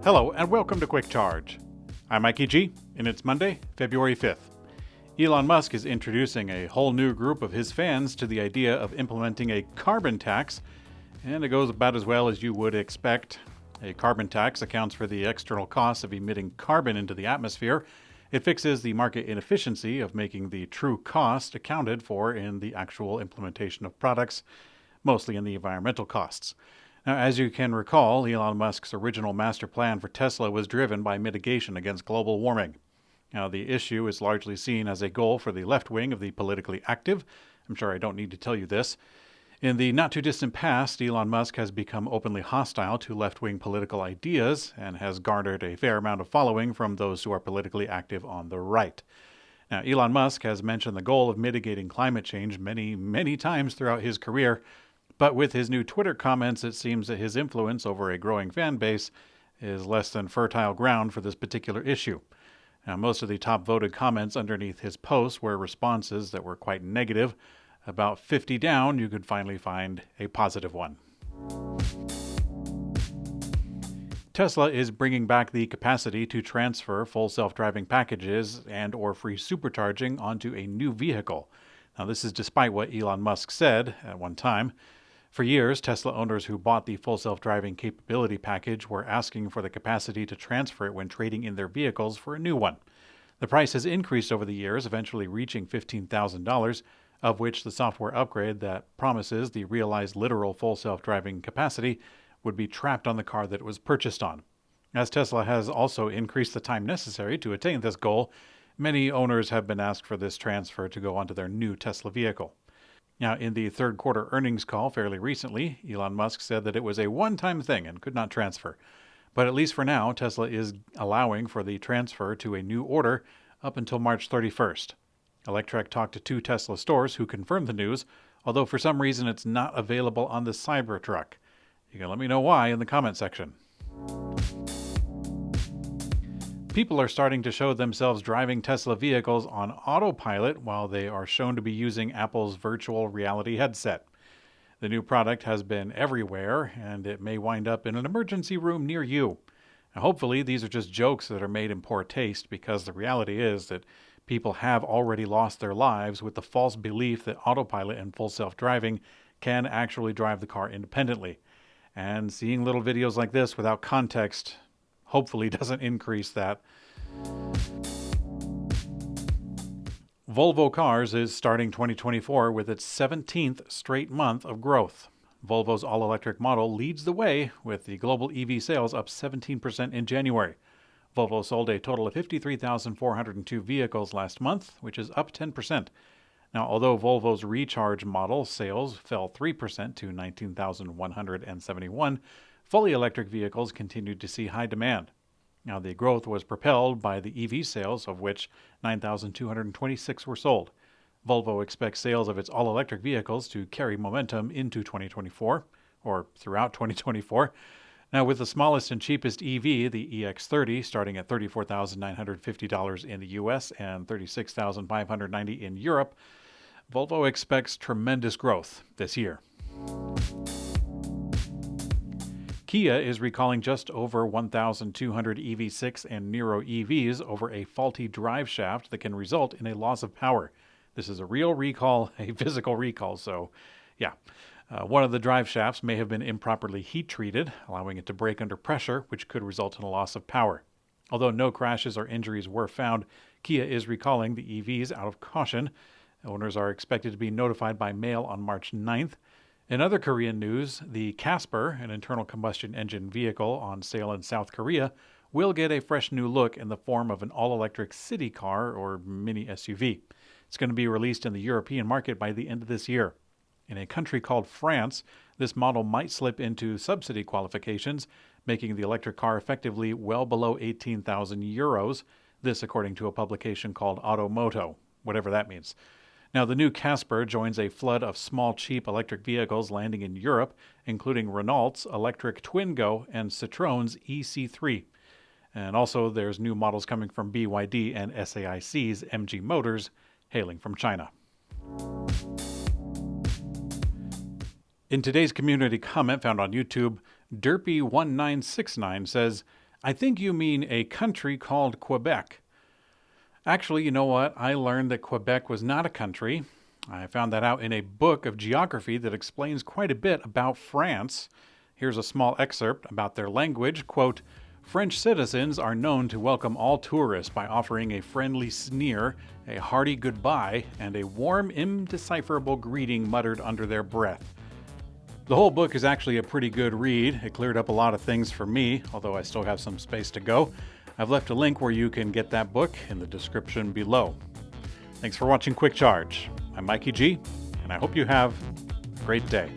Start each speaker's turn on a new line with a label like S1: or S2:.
S1: Hello and welcome to Quick Charge. I'm Mikey G, and it's Monday, February 5th. Elon Musk is introducing a whole new group of his fans to the idea of implementing a carbon tax, and it goes about as well as you would expect. A carbon tax accounts for the external costs of emitting carbon into the atmosphere. It fixes the market inefficiency of making the true cost accounted for in the actual implementation of products, mostly in the environmental costs. Now, as you can recall, Elon Musk's original master plan for Tesla was driven by mitigation against global warming. Now, the issue is largely seen as a goal for the left wing of the politically active. I'm sure I don't need to tell you this. In the not-too-distant past, Elon Musk has become openly hostile to left-wing political ideas and has garnered a fair amount of following from those who are politically active on the right. Now, Elon Musk has mentioned the goal of mitigating climate change many times throughout his career, but with his new Twitter comments, it seems that his influence over a growing fan base is less than fertile ground for this particular issue. Now, most of the top voted comments underneath his posts were responses that were quite negative. About 50 down, you could finally find a positive one. Tesla is bringing back the capacity to transfer full self-driving packages and or free supercharging onto a new vehicle. Now, this is despite what Elon Musk said at one time. For years, Tesla owners who bought the full self-driving capability package were asking for the capacity to transfer it when trading in their vehicles for a new one. The price has increased over the years, eventually reaching $15,000, of which the software upgrade that promises the realized literal full self-driving capacity would be trapped on the car that it was purchased on. As Tesla has also increased the time necessary to attain this goal, many owners have been asked for this transfer to go onto their new Tesla vehicle. Now, in the third quarter earnings call fairly recently, Elon Musk said that it was a one-time thing and could not transfer. But at least for now, Tesla is allowing for the transfer to a new order up until March 31st. Electrek talked to 2 Tesla stores who confirmed the news, although for some reason it's not available on the Cybertruck. You can let me know why in the comment section. People are starting to show themselves driving Tesla vehicles on Autopilot while they are shown to be using Apple's virtual reality headset. The new product has been everywhere, and it may wind up in an emergency room near you. Now, hopefully, these are just jokes that are made in poor taste, because the reality is that people have already lost their lives with the false belief that Autopilot and full self-driving can actually drive the car independently. And seeing little videos like this without context hopefully doesn't increase that. Volvo Cars is starting 2024 with its 17th straight month of growth. Volvo's all-electric model leads the way, with the global EV sales up 17% in January. Volvo sold a total of 53,402 vehicles last month, which is up 10%. Now, although Volvo's Recharge model sales fell 3% to 19,171, fully electric vehicles continued to see high demand. Now, the growth was propelled by the EV sales, of which 9,226 were sold. Volvo expects sales of its all-electric vehicles to carry momentum into 2024, or throughout 2024. Now, with the smallest and cheapest EV, the EX30, starting at $34,950 in the US and $36,590 in Europe, Volvo expects tremendous growth this year. Kia is recalling just over 1,200 EV6 and Niro EVs over a faulty drive shaft that can result in a loss of power. This is a real recall, a physical recall, so yeah. One of the drive shafts may have been improperly heat-treated, allowing it to break under pressure, which could result in a loss of power. Although no crashes or injuries were found, Kia is recalling the EVs out of caution. Owners are expected to be notified by mail on March 9th. In other Korean news, the Casper, an internal combustion engine vehicle on sale in South Korea, will get a fresh new look in the form of an all-electric city car or mini SUV. It's going to be released in the European market by the end of this year. In a country called France, this model might slip into subsidy qualifications, making the electric car effectively well below 18,000 euros, this according to a publication called Automoto, whatever that means. Now, the new Casper joins a flood of small, cheap electric vehicles landing in Europe, including Renault's electric Twingo and Citroën's EC3. And also, there's new models coming from BYD and SAIC's MG Motors, hailing from China. In today's community comment found on YouTube, Derpy1969 says, I think you mean a country called Quebec. Actually, you know what? I learned that Quebec was not a country. I found that out in a book of geography that explains quite a bit about France. Here's a small excerpt about their language. Quote, French citizens are known to welcome all tourists by offering a friendly sneer, a hearty goodbye, and a warm, indecipherable greeting muttered under their breath. The whole book is actually a pretty good read. It cleared up a lot of things for me, although I still have some space to go. I've left a link where you can get that book in the description below. Thanks for watching Quick Charge. I'm Mikey G, and I hope you have a great day.